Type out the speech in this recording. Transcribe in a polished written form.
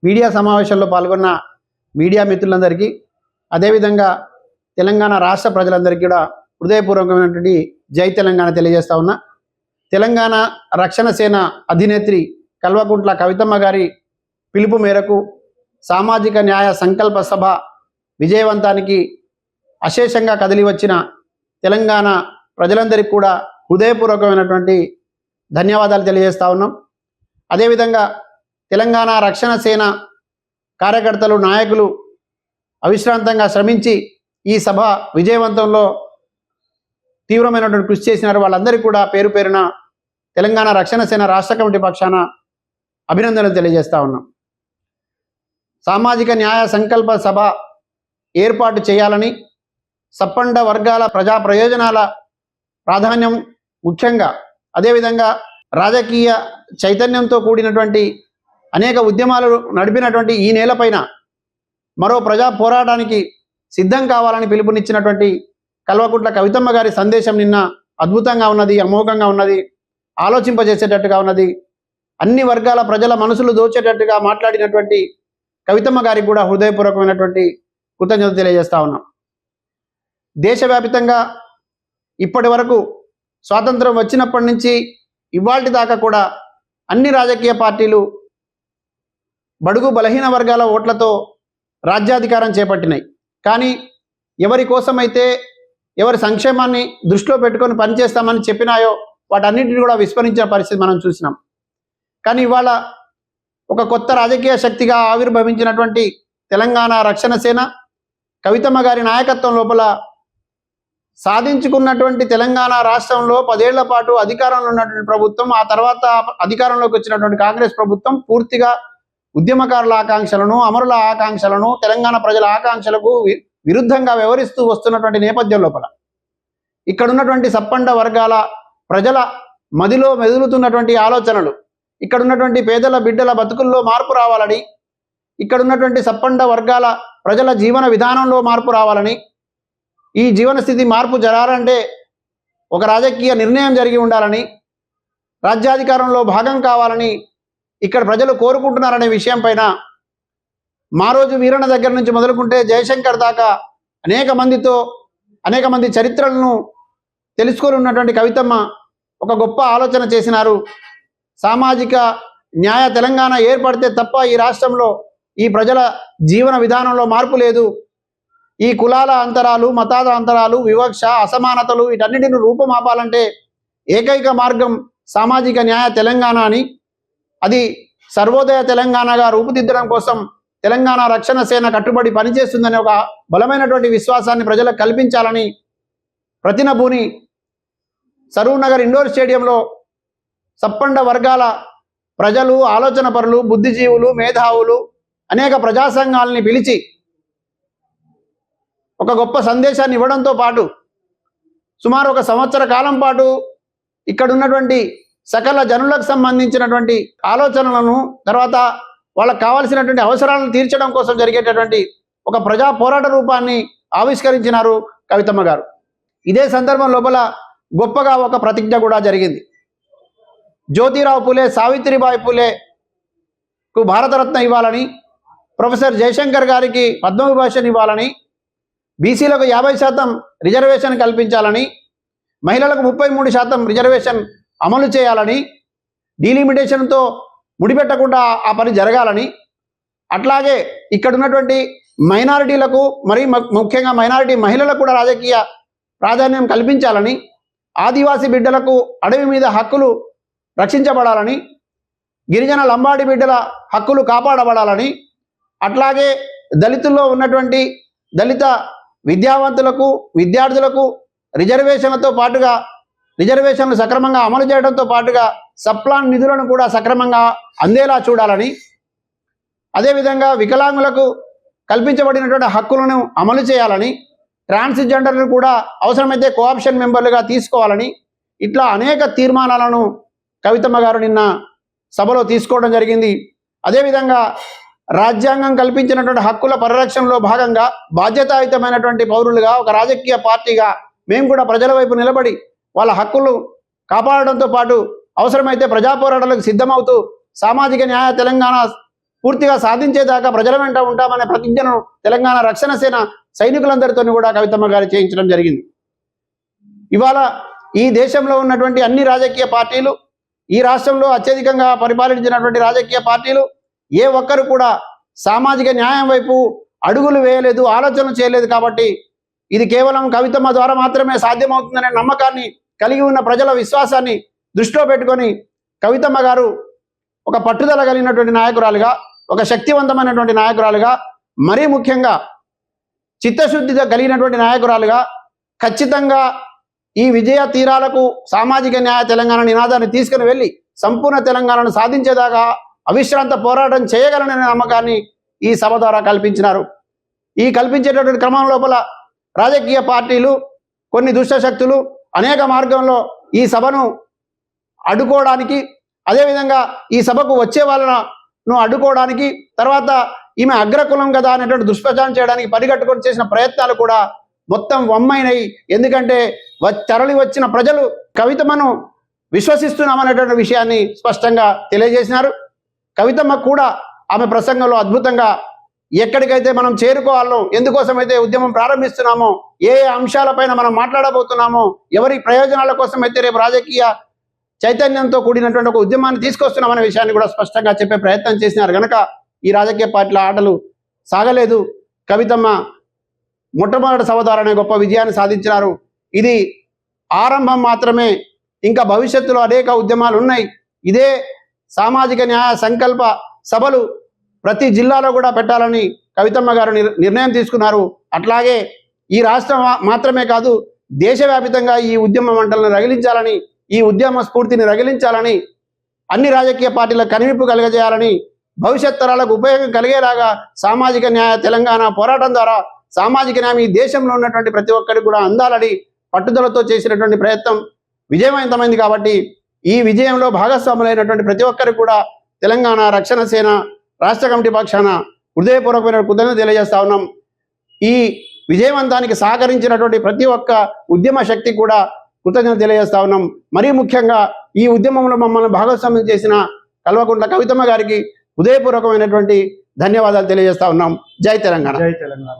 Media సమావేశంలో పాల్గొన్న media మిత్రులందరికీ, అదేవిధంగా తెలంగాణ రాష్ట్ర ప్రజలందరికీ కూడా హృదయపూర్వకమైనటువంటి జై తెలంగాణ తెలియజేస్తా ఉన్నా. తెలంగాణ రక్షణ సేన అధినేత్రి కల్వకుంట్ల కవితమ్మ గారి పిలుపు మేరకు సామాజిక న్యాయ సంకల్ప సభ విజయవంతానికి అశేషంగా కదిలి వచ్చిన తెలంగాణ ప్రజలందరికీ కూడా హృదయపూర్వకమైనటువంటి ధన్యవాదాలు తెలియజేస్తా ఉన్నాం. అదేవిధంగా తెలంగాణ రక్షణ సేన కార్యకర్తలు, నాయకులు అవిశ్రాంతంగా శ్రమించి ఈ సభ విజయవంతంలో తీవ్రమైనటువంటి కృషి చేసినారు. వాళ్ళందరికీ కూడా పేరు పేరున తెలంగాణ రక్షణ సేన రాష్ట్ర కమిటీ పక్షాన అభినందనలు తెలియజేస్తా ఉన్నాం. సామాజిక న్యాయ సంకల్ప సభ ఏర్పాటు చేయాలని, సప్పండ వర్గాల ప్రజా ప్రయోజనాల ప్రాధాన్యం ముఖ్యంగా, అదేవిధంగా రాజకీయ చైతన్యంతో కూడినటువంటి అనేక ఉద్యమాలు నడిపినటువంటి ఈ నేలపైన మరో ప్రజా పోరాటానికి సిద్ధం కావాలని పిలుపునిచ్చినటువంటి కల్వకుంట్ల కవితమ్మ గారి సందేశం నిన్న అద్భుతంగా ఉన్నది, అమోఘంగా ఉన్నది, ఆలోచింపజేసేటట్టుగా ఉన్నది. అన్ని వర్గాల ప్రజల మనసులు దోచేటట్టుగా మాట్లాడినటువంటి కవితమ్మ గారికి కూడా హృదయపూర్వకమైనటువంటి కృతజ్ఞత తెలియజేస్తా ఉన్నాం. దేశవ్యాప్తంగా ఇప్పటి వరకు స్వాతంత్రం వచ్చినప్పటి నుంచి ఇవాల్టి దాకా కూడా అన్ని రాజకీయ పార్టీలు బడుగు బలహీన వర్గాల ఓట్లతో రాజ్యాధికారం చేపట్టినాయి. కానీ ఎవరి కోసమైతే, ఎవరి సంక్షేమాన్ని దృష్టిలో పెట్టుకొని పనిచేస్తామని చెప్పినాయో వాటన్నింటినీ కూడా విస్మరించిన పరిస్థితి మనం చూసినాం. కానీ ఇవాళ ఒక కొత్త రాజకీయ శక్తిగా ఆవిర్భవించినటువంటి తెలంగాణ రక్షణ సేన కవితమ్మ గారి నాయకత్వం లోపల సాధించుకున్నటువంటి తెలంగాణ రాష్ట్రంలో 10 ఏళ్ల పాటు అధికారంలో ఉన్నటువంటి ప్రభుత్వం, ఆ తర్వాత అధికారంలోకి వచ్చినటువంటి కాంగ్రెస్ ప్రభుత్వం పూర్తిగా ఉద్యమకారుల ఆకాంక్షలను, అమరుల ఆకాంక్షలను, తెలంగాణ ప్రజల ఆకాంక్షలకు విరుద్ధంగా వ్యవహరిస్తూ వస్తున్నటువంటి నేపథ్యం లోపల ఇక్కడ ఉన్నటువంటి సప్పండ వర్గాల ప్రజల మదిలో మెదులుతున్నటువంటి ఆలోచనలు, ఇక్కడ ఉన్నటువంటి పేదల బిడ్డల బతుకుల్లో మార్పు రావాలని, ఇక్కడ ఉన్నటువంటి సప్పండ వర్గాల ప్రజల జీవన విధానంలో మార్పు రావాలని, ఈ జీవన స్థితి మార్పు జరగాలంటే ఒక రాజకీయ నిర్ణయం జరిగి ఉండాలని, రాజ్యాధికారంలో భాగం కావాలని ఇక్కడ ప్రజలు కోరుకుంటున్నారనే విషయం పైన మారోజు వీరన్న దగ్గర నుంచి మొదలుకుంటే జయశంకర్ దాకా అనేక మంది చరిత్రలను తెలుసుకొని ఉన్నటువంటి కవితమ్మ ఒక గొప్ప ఆలోచన చేసినారు. సామాజిక న్యాయ తెలంగాణ ఏర్పడితే తప్ప ఈ రాష్ట్రంలో ఈ ప్రజల జీవన విధానంలో మార్పు లేదు. ఈ కులాల అంతరాలు, మతాల అంతరాలు, వివక్ష, అసమానతలు వీటన్నిటిని రూపమాపాలంటే ఏకైక మార్గం సామాజిక న్యాయ తెలంగాణ అని, అది సర్వోదయ తెలంగాణగా రూపుదిద్దడం కోసం తెలంగాణ రక్షణ సేన కట్టుబడి పనిచేస్తుందని ఒక బలమైనటువంటి విశ్వాసాన్ని ప్రజలకు కల్పించాలని ప్రతినబూని సరూర్ నగర్ ఇండోర్ స్టేడియంలో సప్పండ వర్గాల ప్రజలు, ఆలోచన పరులు, బుద్ధిజీవులు, మేధావులు, అనేక ప్రజా సంఘాలని పిలిచి ఒక గొప్ప సందేశాన్ని ఇవ్వడంతో పాటు సుమారు 1 సంవత్సర కాలం పాటు ఇక్కడ ఉన్నటువంటి సకల జనులకు సంబంధించినటువంటి ఆలోచనలను, తర్వాత వాళ్ళకు కావాల్సినటువంటి అవసరాలను తీర్చడం కోసం జరిగేటటువంటి ఒక ప్రజా పోరాట రూపాన్ని ఆవిష్కరించినారు కవితమ్మ గారు. ఇదే సందర్భం లోపల గొప్పగా ఒక ప్రతిజ్ఞ కూడా జరిగింది. జ్యోతిరావు పూలే, సావిత్రిబాయి పూలేకు భారతరత్న ఇవ్వాలని, ప్రొఫెసర్ జయశంకర్ గారికి పద్మవిభూషణ్ ఇవ్వాలని, బీసీలకు 50% రిజర్వేషన్ కల్పించాలని, మహిళలకు 33% రిజర్వేషన్ అమలు చేయాలని, డీలిమిటేషన్తో ముడిపెట్టకుండా ఆ పని జరగాలని, అట్లాగే ఇక్కడ ఉన్నటువంటి మైనారిటీలకు, మరి ముఖ్యంగా మైనారిటీ మహిళలకు కూడా రాజకీయ ప్రాధాన్యం కల్పించాలని, ఆదివాసీ బిడ్డలకు అడవి మీద హక్కులు రక్షించబడాలని, గిరిజన లంబాడి బిడ్డల హక్కులు కాపాడబడాలని, అట్లాగే దళితుల్లో ఉన్నటువంటి దళిత విద్యావంతులకు, విద్యార్థులకు రిజర్వేషన్లతో పాటుగా రిజర్వేషన్లు సక్రమంగా అమలు చేయడంతో పాటుగా సప్లాన్ నిధులను కూడా సక్రమంగా అందేలా చూడాలని, అదేవిధంగా వికలాంగులకు కల్పించబడినటువంటి హక్కులను అమలు చేయాలని, ట్రాన్స్జెండర్లను కూడా అవసరమైతే కోఆప్షన్ మెంబర్లుగా తీసుకోవాలని, ఇట్లా అనేక తీర్మానాలను కవితమ్మ గారు నిన్న సభలో తీసుకోవడం జరిగింది. అదేవిధంగా రాజ్యాంగం కల్పించినటువంటి హక్కుల పరిరక్షణలో భాగంగా బాధ్యతాయుతమైనటువంటి పౌరులుగా, ఒక రాజకీయ పార్టీగా మేము కూడా ప్రజల వైపు నిలబడి వాళ్ళ హక్కులు కాపాడడంతో పాటు అవసరమైతే ప్రజా పోరాటాలకు సిద్ధమవుతూ సామాజిక న్యాయ తెలంగాణ పూర్తిగా సాధించేదాకా ప్రజల వెంట ఉంటామనే ప్రతిజ్ఞను తెలంగాణ రక్షణ సేన సైనికులందరితో కూడా కవితమ్మ గారు చేయించడం జరిగింది. ఇవాళ ఈ దేశంలో ఉన్నటువంటి అన్ని రాజకీయ పార్టీలు, ఈ రాష్ట్రంలో అత్యధికంగా పరిపాలించినటువంటి రాజకీయ పార్టీలు ఏ ఒక్కరు కూడా సామాజిక న్యాయం వైపు అడుగులు వేయలేదు, ఆలోచన చేయలేదు. కాబట్టి ఇది కేవలం కవితమ్మ ద్వారా మాత్రమే సాధ్యమవుతుందనే నమ్మకాన్ని కలిగి ఉన్న ప్రజల విశ్వాసాన్ని దృష్టిలో పెట్టుకొని కవితమ్మ గారు ఒక పట్టుదల కలిగినటువంటి నాయకురాలుగా, ఒక శక్తివంతమైనటువంటి నాయకురాలుగా, మరీ ముఖ్యంగా చిత్తశుద్ధి కలిగినటువంటి నాయకురాలుగా ఖచ్చితంగా ఈ విజయ తీరాలకు సామాజిక న్యాయ తెలంగాణ నినాదాన్ని తీసుకుని వెళ్ళి సంపూర్ణ తెలంగాణను సాధించేదాకా అవిశ్రాంత పోరాటం చేయగలననే నమ్మకాన్ని ఈ సభ ద్వారా కల్పించినారు. ఈ కల్పించేటటువంటి క్రమం లోపల రాజకీయ పార్టీలు, కొన్ని దుష్టశక్తులు అనేక మార్గంలో ఈ సభను అడ్డుకోవడానికి, అదేవిధంగా ఈ సభకు వచ్చే వాళ్ళను అడ్డుకోవడానికి, తర్వాత ఈమె అగ్రకులం కదా అనేటువంటి దుష్ప్రచారం చేయడానికి పరిగట్టుకొని చేసిన ప్రయత్నాలు కూడా మొత్తం వమ్మైనవి. ఎందుకంటే తరలి వచ్చిన ప్రజలు కవితమ్మను విశ్వసిస్తున్నామనేటువంటి విషయాన్ని స్పష్టంగా తెలియజేసినారు. కవితమ్మ కూడా ఆమె ప్రసంగంలో అద్భుతంగా ఎక్కడికైతే మనం చేరుకోవాలో, ఎందుకోసమైతే ఉద్యమం ప్రారంభిస్తున్నామో, ఏ అంశాలపైన మనం మాట్లాడబోతున్నామో, ఎవరి ప్రయోజనాల కోసం అయితే రేపు రాజకీయ చైతన్యంతో కూడినటువంటి ఒక ఉద్యమాన్ని తీసుకొస్తున్నామనే విషయాన్ని కూడా స్పష్టంగా చెప్పే ప్రయత్నం చేసినారు. కనుక ఈ రాజకీయ పార్టీల ఆటలు సాగలేదు. కవితమ్మ మొట్టమొదటి సభ ద్వారానే గొప్ప విజయాన్ని సాధించినారు. ఇది ఆరంభం మాత్రమే. ఇంకా భవిష్యత్తులో అనేక ఉద్యమాలు ఉన్నాయి. ఇదే సామాజిక న్యాయ సంకల్ప సభలు ప్రతి జిల్లాలో కూడా పెట్టాలని కవితమ్మ గారు నిర్ణయం తీసుకున్నారు. అట్లాగే ఈ రాష్ట్రం మాత్రమే కాదు, దేశవ్యాప్తంగా ఈ ఉద్యమ మంటలను రగిలించాలని, ఈ ఉద్యమ స్ఫూర్తిని రగిలించాలని, అన్ని రాజకీయ పార్టీలకు కనువిప్పు కలుగజేయాలని, భవిష్యత్ తరాలకు ఉపయోగం కలిగేలాగా సామాజిక న్యాయ తెలంగాణ పోరాటం ద్వారా సామాజిక న్యాయం ఈ దేశంలో ఉన్నటువంటి ప్రతి ఒక్కరికి కూడా అందాలని పట్టుదలతో చేసినటువంటి ప్రయత్నం విజయవంతమైంది. కాబట్టి ఈ విజయంలో భాగస్వాములైనటువంటి ప్రతి ఒక్కరికి కూడా తెలంగాణ రక్షణ సేన రాష్ట్ర కమిటీ పక్షాన హృదయపూర్వకమైన కృతజ్ఞతలు తెలియజేస్తా ఉన్నాం. ఈ విజయవంతానికి సహకరించినటువంటి ప్రతి ఒక్క ఉద్యమ శక్తి కూడా కృతజ్ఞతలు తెలియజేస్తా ఉన్నాం. మరీ ముఖ్యంగా ఈ ఉద్యమంలో మమ్మల్ని భాగస్వామ్యం చేసిన కల్వకుంట్ల కవితమ్మ గారికి హృదయపూర్వకమైనటువంటి ధన్యవాదాలు తెలియజేస్తా ఉన్నాం. జై తెలంగాణ. జై తెలంగాణ.